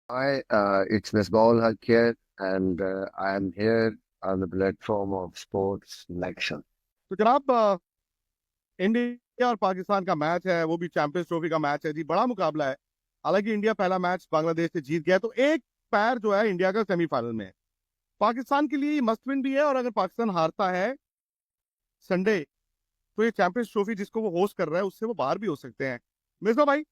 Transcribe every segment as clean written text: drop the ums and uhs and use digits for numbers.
Hi, it's Miss Ball Haq here, and I am here on the platform of Sports Lection. तो जनाब India और पाकिस्तान का match है, वो भी चैंपियंस ट्रॉफी का मैच है जी। बड़ा मुकाबला है। हालांकि इंडिया पहला मैच बांग्लादेश से जीत गया, तो एक पैर जो है इंडिया का सेमीफाइनल में है। पाकिस्तान के लिए मस्ट विन भी है, और अगर पाकिस्तान हारता है संडे, तो ये चैंपियंस ट्रॉफी जिसको वो होस्ट कर रहा है उससे वो बाहर भी हो सकते हैं। मिसबा भाई,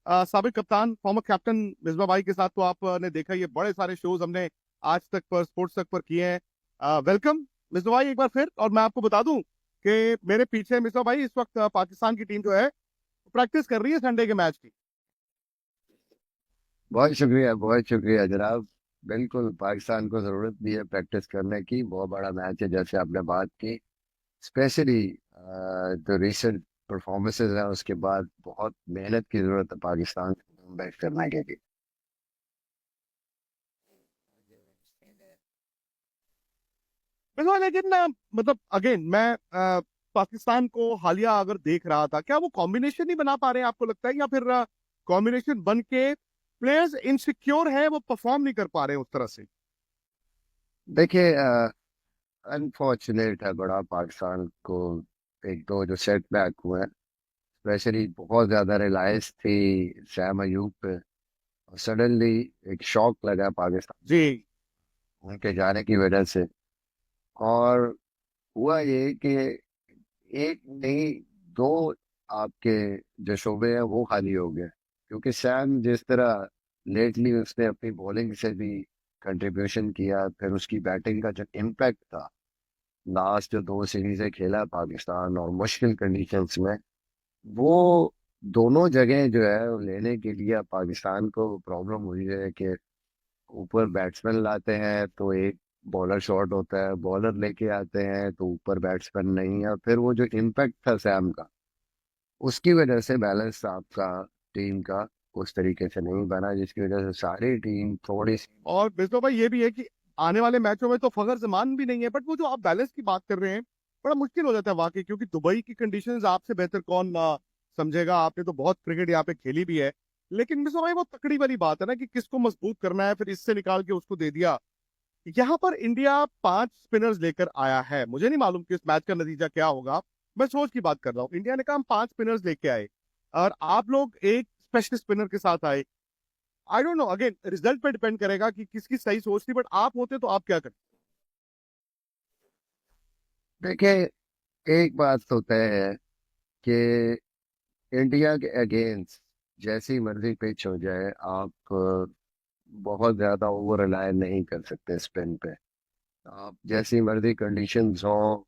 साबिक कप्तान, फॉर्मर कैप्टन मिसबा भाई के साथ तो आपने देखा, ये बड़े सारे शोज हमने आज तक पर, स्पोर्ट्स तक पर किए हैं। वेलकम मिसबा भाई एक बार फिर। और मैं आपको बता दूं कि मेरे पीछे मिसबा भाई इस वक्त पाकिस्तान की टीम जो है प्रैक्टिस कर रही है संडे के मैच की। बहुत शुक्रिया जनाब। बिल्कुल पाकिस्तान को जरूरत भी है प्रैक्टिस करने की। बहुत बड़ा मैच है जैसे आपने बात की। स्पेशली जो रिसेंट परफॉर्मेंसेस हैं उसके बाद बहुत मेहनत की जरूरत है पाकिस्तान को बैक करने के लिए। मिसबा लेकिन मतलब अगेन मैं पाकिस्तान को हालिया अगर देख रहा था, क्या वो कॉम्बिनेशन नहीं बना पा रहे हैं आपको लगता है, या फिर कॉम्बिनेशन बन के प्लेयर्स इनसिक्योर है, वो परफॉर्म नहीं कर पा रहे हैं उस तरह से? देखिए, अनफॉर्चुनेट है बड़ा पाकिस्तान को। एक दो जो सेटबैक हुए हैं, स्पेशली बहुत ज्यादा रिलायंस थी सैम अयूब पे, और सडनली एक शॉक लगा पाकिस्तान जी। उनके जाने की वजह से। और हुआ ये कि एक नहीं, दो आपके जो शोबे हैं वो खाली हो गए, क्योंकि सैम जिस तरह लेटली उसने अपनी बॉलिंग से भी कंट्रीब्यूशन किया, फिर उसकी बैटिंग का जो इम्पैक्ट था लास्ट जो दो सीरीजें खेला पाकिस्तान और मुश्किल कंडीशंस में, वो दोनों जगह जो है वो लेने के लिए अब पाकिस्तान को प्रॉब्लम हुई है कि ऊपर बैट्समैन लाते हैं तो एक बॉलर शॉट होता है, बॉलर लेके आते हैं तो ऊपर बैट्समैन नहीं है। फिर वो जो इम्पैक्ट था सैम का, उसकी वजह से बैलेंस आपका टीम का उस तरीके से नहीं बना, जिसकी वजह से सारी टीम थोड़ी सी। और बिस्लो भाई ये भी है कि आने वाले मैचों में तो फखर जमान भी नहीं है, बट वो जो आप बैलेंस की बात कर रहे हैं, बड़ा मुश्किल हो जाता है वाकई, क्योंकि दुबई की कंडीशंस आपसे बेहतर कौन समझेगा। आपने तो बहुत क्रिकेट यहाँ पे खेली भी है। लेकिन बिस्लो भाई वो तकड़ी वाली बात है ना कि किसको मजबूत करना है, फिर इससे निकाल के उसको दे दिया। यहाँ पर इंडिया 5 स्पिनर्स लेकर आया है। मुझे नहीं मालूम कि इस मैच का नतीजा क्या होगा। मैं सोच की बात कर रहा हूँ, इंडिया ने कहा हम 5 स्पिनर्स लेके आए, और आप लोग एक स्पेशल स्पिनर के साथ आए। I don't know, again result पे डिपेंड करेगा कि किसकी सही सोच थी, बट आप होते तो आप क्या करते? देखिए, एक बात तो तय है कि इंडिया के अगेंस्ट जैसी मर्जी पिच हो जाए, आप बहुत ज्यादा ओवर रिलाय नहीं कर सकते स्पिन पे। आप जैसी मर्जी कंडीशंस हो,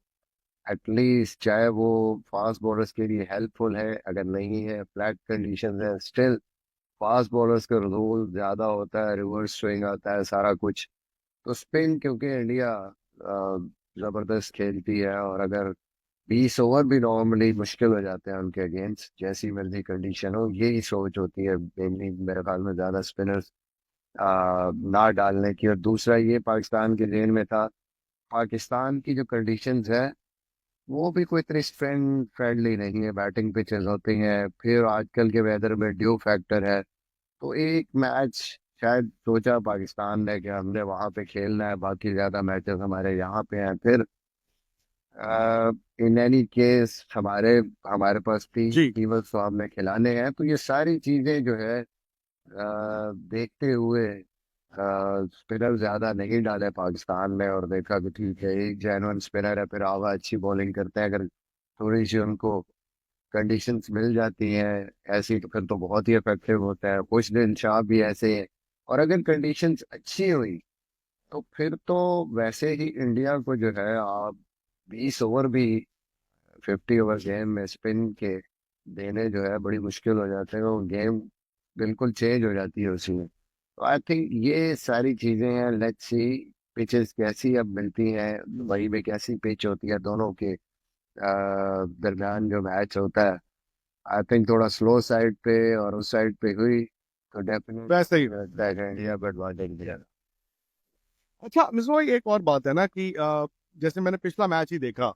एटलीस्ट चाहे वो फास्ट बॉलर्स के लिए हेल्पफुल है, अगर नहीं है फ्लैट कंडीशंस है, स्टिल फास्ट बॉलर्स का रोल ज्यादा होता है, रिवर्स स्विंग आता है सारा कुछ। तो स्पिन क्योंकि इंडिया जबरदस्त खेलती है, और अगर 20 ओवर भी नॉर्मली मुश्किल हो जाते हैं उनके अगेंस्ट जैसी मर्जी कंडीशन हो, यही सोच होती है मेनली मेरे ख्याल में ज्यादा स्पिनर्स ना डालने की। और दूसरा ये पाकिस्तान के जेन में था, पाकिस्तान की जो कंडीशंस है वो भी कोई इतनी स्पिन फ्रेंडली नहीं है, बैटिंग पिचेस होती हैं, फिर आजकल के वेदर में ड्यू फैक्टर है। तो एक मैच शायद सोचा पाकिस्तान ने कि हमने वहां पे खेलना है, बाकी ज्यादा मैचेस हमारे यहाँ पे हैं। फिर इन एनी केस हमारे हमारे पास तीन जी। टीमर्स तो हमने खिलाने हैं, तो ये सारी चीजें जो है देखते हुए स्पिनर ज्यादा नहीं डाले पाकिस्तान ने, और देखा कि ठीक है एक जेन्युइन स्पिनर है, फिर आवा अच्छी बॉलिंग करते हैं, अगर थोड़ी सी उनको कंडीशंस मिल जाती हैं ऐसी तो फिर तो बहुत ही इफेक्टिव होता है। कुछ दिन शाह भी ऐसे हैं। और अगर कंडीशंस अच्छी हुई तो फिर तो वैसे ही इंडिया को जो है आप 20 ओवर भी 50 ओवर गेम में स्पिन के देने जो है बड़ी मुश्किल हो जाते हैं, वो गेम बिल्कुल चेंज हो जाती है उसमें। तो आई थिंक ये सारी चीजें हैं। लेट्स सी पिचेस कैसी अब मिलती हैं, दुबई में कैसी पिच होती है, दोनों के दरमियान जो मैच होता है। आई थिंक थोड़ा स्लो साइड पे और उस साइड पे हुई तो वैसे ही। डेफिनेटली इंडिया को एडवांटेज मिलेगा। अच्छा मिस भाई, एक और बात है ना कि जैसे मैंने पिछला मैच ही देखा,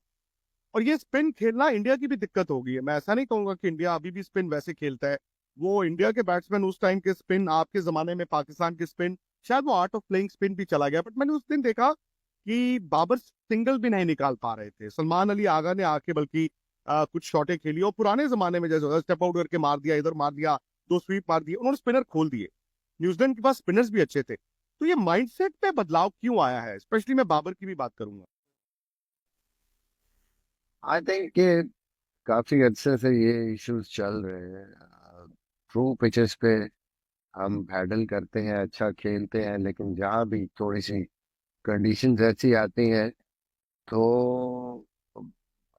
और ये स्पिन खेलना इंडिया की भी दिक्कत हो गई है। मैं ऐसा नहीं कहूंगा कि इंडिया अभी भी स्पिन वैसे खेलता है वो इंडिया के बैट्समैन उस टाइम के स्पिन, आपके जमाने में पाकिस्तान के स्पिन, शायद वो आर्ट ऑफ प्लेइंग स्पिन भी चला गया। बट मैंने उस दिन देखा कि बाबर सिंगल भी नहीं निकाल पा रहे थे। सलमान अली आगा ने आके बल्कि कुछ शॉटें खेली, और पुराने जमाने में जैसे होता स्टेप आउट करके मार दिया, इधर मार दिया, दो स्वीप मार दिए, उन्होंने स्पिनर खोल दिए। न्यूजीलैंड के पास स्पिनर्स भी अच्छे थे। तो ये माइंडसेट पे बदलाव क्यों आया है? स्पेशली मैं बाबर की भी बात करूंगा। आई थिंक कि काफी अच्छे से ये इश्यूज चल रहे हैं। ट्रू पिचेस पे हम हैंडल करते हैं, अच्छा खेलते हैं, लेकिन जहाँ भी थोड़ी सी कंडीशंस ऐसी आती हैं, तो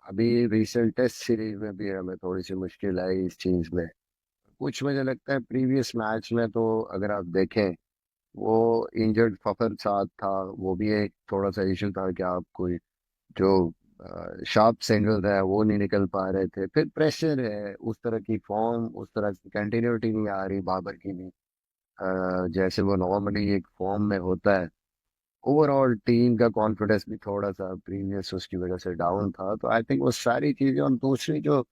अभी रिसेंट टेस्ट सीरीज में भी हमें थोड़ी सी मुश्किल आई इस चीज में। कुछ मुझे लगता है प्रीवियस मैच में तो अगर आप देखें, वो इंजर्ड फखर साथ था, वो भी एक थोड़ा सा इशू था कि आप कोई जो शार्प सिंगल है वो नहीं निकल पा रहे थे। फिर प्रेशर है, उस तरह की फॉर्म, उस तरह की कंटिन्यूटी नहीं आ रही बाबर की भी, जैसे वो नॉर्मली एक फॉर्म में होता है। ओवरऑल टीम का कॉन्फिडेंस भी थोड़ा सा प्रीवियस उसकी वजह से डाउन था। तो आई थिंक वो सारी चीजें, और दूसरी जो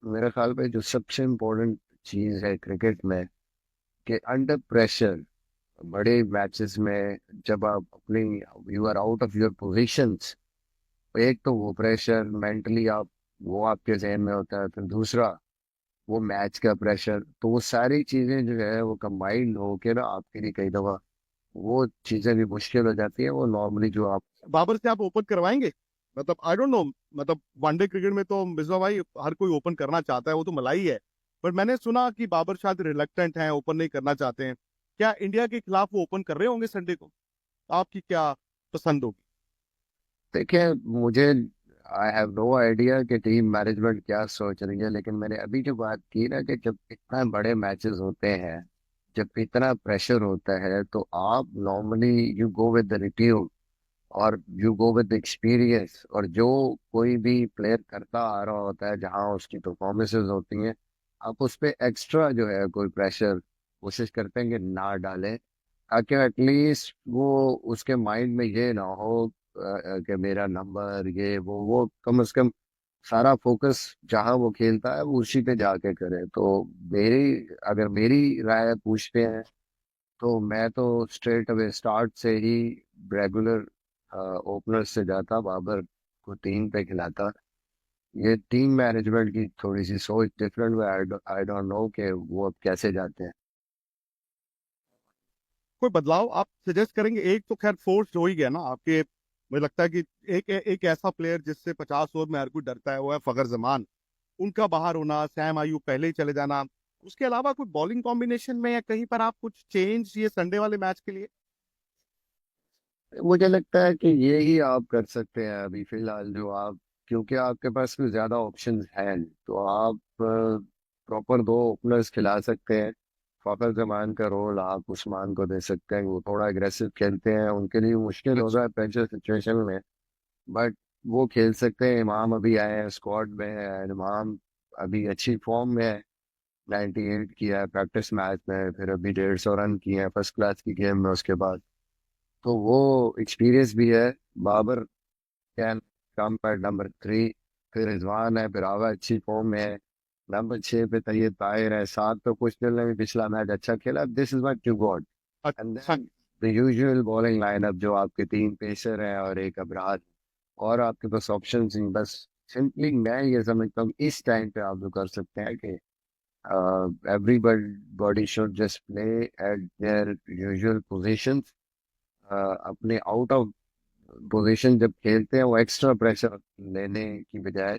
मेरे ख्याल पे जो सबसे इम्पोर्टेंट चीज है क्रिकेट में, कि अंडर प्रेशर बड़े मैचेस में जब आप अपनी, you are out of your positions, एक तो वो प्रेशर मेंटली आप, वो आपके जहन में होता है, फिर दूसरा वो मैच का प्रेशर, तो वो सारी चीजें जो है वो कंबाइंड होके ना आपके लिए कई दफा वो चीजें भी मुश्किल हो जाती है। वो नॉर्मली जो आप, बाबर से आप ओपन करवाएंगे? मतलब आई डोंट नो, मतलब वनडे क्रिकेट में तो मिर्जा भाई हर कोई ओपन करना चाहता है, वो तो मलाई है। पर मैंने सुना कि बाबर शायद रिलक्टेंट हैं, ओपन नहीं करना चाहते हैं। क्या इंडिया के खिलाफ वो ओपन कर रहे होंगे संडे को? आपकी क्या पसंद होगी? देखिए, मुझे आई हैव नो आइडिया कि टीम मैनेजमेंट क्या सोच रही है, लेकिन मैंने अभी जो बात की ना, कि जब इतना बड़े मैचेस होते हैं, जब इतना प्रेशर होता है, तो आप normally you go with the routine, और यू गो विद एक्सपीरियंस, और जो कोई भी प्लेयर करता आ रहा होता है, जहाँ उसकी परफॉर्मेंसेज होती हैं, आप उस पे एक्स्ट्रा जो है कोई प्रेशर कोशिश करते हैं कि ना डालें, ताकि एटलीस्ट वो उसके माइंड में ये ना हो कि मेरा नंबर ये वो कम से कम सारा फोकस जहाँ वो खेलता है वो उसी पे जाके करे। तो मेरी, अगर मेरी राय पूछते हैं, तो मैं तो स्ट्रेट अवे स्टार्ट से ही रेगुलर ओपनर से जाता, बाबर को टीम पे खिलाता। ये टीम मैनेजमेंट की थोड़ी सी सोच डिफरेंट है। आई डोंट नो कि वो अब कैसे जाते हैं। कोई बदलाव आप सजेस्ट करेंगे? एक तो खैर फोर्स हो ही गया ना आपके। मुझे लगता है कि एक ऐसा प्लेयर जिससे 50 ओवर में हर कोई डरता है, वो है फखर जमान। उनका बाहर होना, सैम आयू पहले ही चले जाना, उसके अलावा कोई बॉलिंग कॉम्बिनेशन में या कहीं पर आप कुछ चेंज ये संडे वाले मैच के लिए? मुझे लगता है कि ये ही आप कर सकते हैं अभी फिलहाल, जो आप, क्योंकि आपके पास कोई ज्यादा ऑप्शंस हैं नहीं, तो आप प्रॉपर दो ओपनर्स खिला सकते हैं। फखर जमान का रोल आप उस्मान को दे सकते हैं, वो थोड़ा एग्रेसिव खेलते हैं, उनके लिए मुश्किल हो अच्छा। रहा है प्रेशर सिचुएशन में, बट वो खेल सकते हैं। इमाम अभी आए हैं स्क्वाड में है, इमाम अभी अच्छी फॉर्म में है, 98 किया है प्रैक्टिस मैच में, फिर अभी 150 रन किए हैं फर्स्ट क्लास की गेम में उसके बाद, तो वो एक्सपीरियंस भी है। Babar can come at number 3, फिर रिजवान है, फिर आगा अच्छी फॉर्म में है, नंबर 6 पे तैयब ताहिर है, 7 पे कुछ ने भी पिछला मैच अच्छा खेला। This is what you got. And अच्छा। Then the usual bowling lineup, जो आपके 3 पेसर हैं और एक अबरार, और आपके पास ऑप्शन ही बस। सिंपली मैं ये समझता हूँ इस टाइम पे आप जो कर सकते हैं कि everybody should just play at their usual positions। अपने आउट ऑफ पोजीशन जब खेलते हैं, वो एक्स्ट्रा प्रेशर लेने की बजाय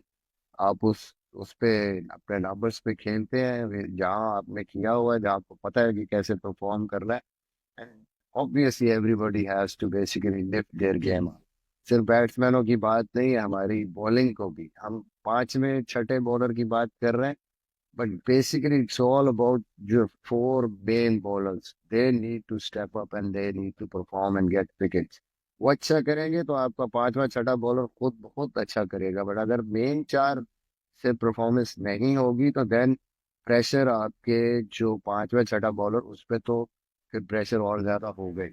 आप उस पे अपने नंबर्स पे खेलते हैं, जहाँ आपने किया हुआ है, जहाँ आपको पता है कि कैसे परफॉर्म करना है। Obviously everybody has to basically lift their game. सिर्फ बैट्समैनों की बात नहीं है, हमारी बॉलिंग को भी, हम पांचवें छठे बॉलर की बात कर रहे हैं, but basically it's all about your four main bowlers. They need to step up and they need to perform and get wickets. वो अच्छा करेंगे तो आपका पांचवा छठा बॉलर खुद बहुत अच्छा करेगा, बट अगर मेन चार से परफॉर्मेंस नहीं होगी, तो देन प्रेशर आपके जो पांचवा छठा बॉलर उस पे तो फिर प्रेशर और ज्यादा हो गई।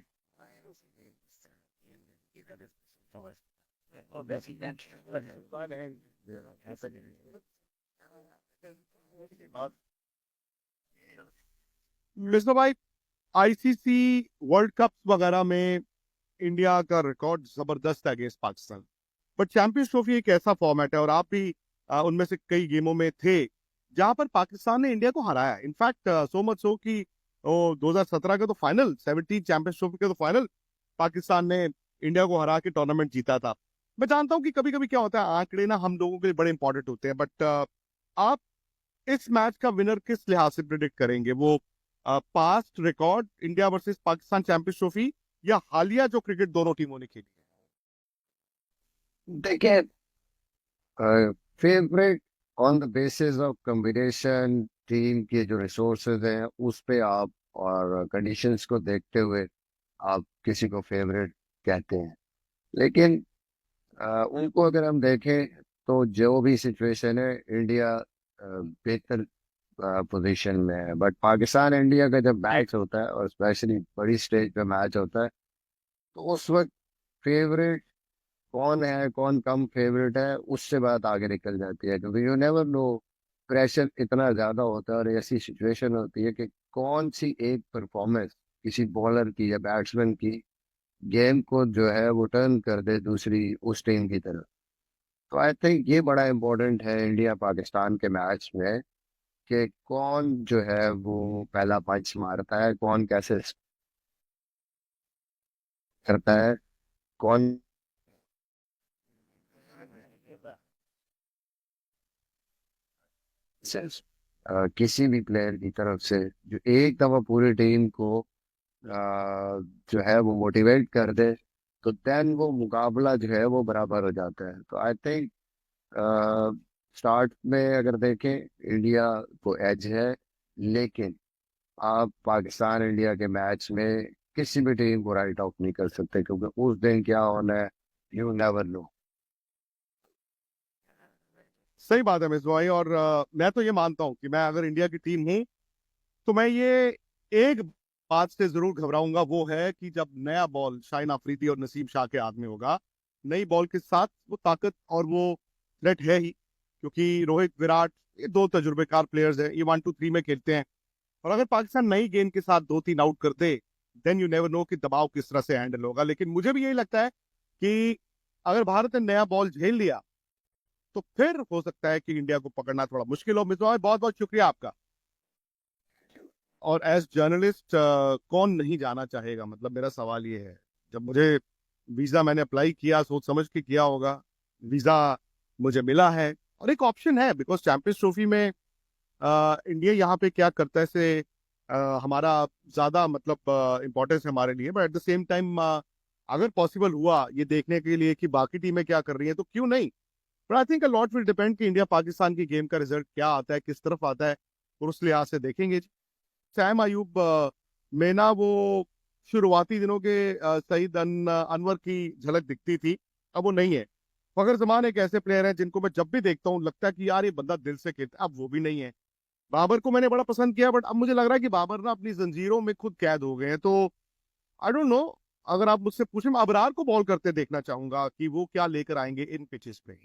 मिस्टर भाई, आईसीसी वर्ल्ड कप वगैरह में इंडिया का रिकॉर्ड जबरदस्त है against Pakistan. But champions trophy एक ऐसा फॉर्मेट है, और आप भी उनमें से कई गेमों में थे जहां पर पाकिस्तान ने इंडिया को हराया। इनफैक्ट सो मच सो कि 2017 का तो फाइनल, 17 चैंपियंस ट्रॉफी का तो फाइनल पाकिस्तान ने इंडिया को हरा के टूर्नामेंट जीता था। मैं जानता हूं कि कभी कभी क्या होता है, आंकड़े ना हम लोगों के लिए बड़े इंपॉर्टेंट होते हैं, बट आप इस मैच का विनर किस लिहाज से प्रिडिक्ट करेंगे? वो past record India versus Pakistan champions trophy, या हालिया जो क्रिकेट दोनों टीमों ने खेली देखिए, favourite on the basis of combination, team के जो रिसोर्सेज हैं उस पे आप और कंडीशंस को देखते हुए आप किसी को फेवरेट कहते हैं। लेकिन उनको अगर हम देखें तो जो भी सिचुएशन है, इंडिया बेहतर पोजीशन में है। बट पाकिस्तान इंडिया का जब है? मैच होता है और स्पेशली बड़ी स्टेज पे मैच होता है, तो उस वक्त फेवरेट कौन है कौन कम फेवरेट है उससे बात आगे निकल जाती है, क्योंकि यू नेवर नो। प्रेशर इतना ज्यादा होता है और ऐसी सिचुएशन होती है कि कौन सी एक परफॉर्मेंस किसी बॉलर की या बैट्समैन की गेम को जो है वो टर्न कर दे दूसरी उस टीम की तरफ। तो आई थिंक ये बड़ा इम्पोर्टेंट है इंडिया पाकिस्तान के मैच में, कि कौन जो है वो पहला पंच मारता है, कौन कैसे करता है, कौन किसी भी प्लेयर की तरफ से जो एक दफा पूरी टीम को जो है वो मोटिवेट कर दे, तो देन वो मुकाबला जो है वो बराबर हो जाता है। तो आई थिंक स्टार्ट में अगर देखें, इंडिया को एज है। लेकिन आप पाकिस्तान इंडिया के मैच में किसी भी टीम को राइट आउट नहीं कर सकते, क्योंकि उस दिन क्या होना है, यू नेवर नो। सही बात है मिस भाई, और मैं तो ये मानता हूं कि मैं अगर इंडिया की टीम हूं तो मैं ये एक बात से जरूर घबराऊंगा, वो है कि जब नया बॉल शाहिन अफरीदी और नसीम शाह के हाथ में होगा, नई बॉल के साथ वो ताकत और वो थ्रेट है ही, क्योंकि रोहित विराट ये दो तजुर्बेकार प्लेयर्स हैं, ये 1-2-3 में खेलते हैं। और अगर पाकिस्तान नई गेंद के साथ 2-3 आउट कर दे, देन यू नेवर नो कि दबाव किस तरह से हैंडल होगा। लेकिन मुझे भी यही लगता है कि अगर भारत ने नया बॉल झेल लिया तो फिर हो सकता है कि इंडिया को पकड़ना थोड़ा मुश्किल हो। मिस, बहुत बहुत शुक्रिया आपका। और एज जर्नलिस्ट कौन नहीं जाना चाहेगा, मतलब मेरा सवाल ये है, जब मुझे वीजा मैंने अप्लाई किया सोच समझ के किया होगा, वीजा मुझे मिला है और एक ऑप्शन है, बिकॉज चैंपियंस ट्रॉफी में इंडिया यहाँ पे क्या करता है से हमारा ज्यादा मतलब इम्पोर्टेंस है हमारे लिए, but at the same time अगर पॉसिबल हुआ ये देखने के लिए कि बाकी टीमें क्या कर रही हैं तो क्यों नहीं। But I think a lot will depend कि इंडिया पाकिस्तान की गेम का रिजल्ट क्या आता है, किस तरफ आता है, और उस लिहाज से देखेंगे। सैम अयूब में ना वो शुरुआती दिनों के सईद अनवर की झलक दिखती थी, अब वो नहीं है। फखर जमान एक ऐसे प्लेयर हैं जिनको मैं जब भी देखता हूँ लगता है कि यार ये बंदा दिल से खेलता है, अब वो भी नहीं है। बाबर को मैंने बड़ा पसंद किया, बट अब मुझे लग रहा है कि बाबर ना अपनी जंजीरों में खुद कैद हो गए हैं। तो आई डोंट नो, अगर आप मुझसे पूछें, मैं अबरार को बॉल करते देखना चाहूंगा कि वो क्या लेकर आएंगे इन पिचेस पे।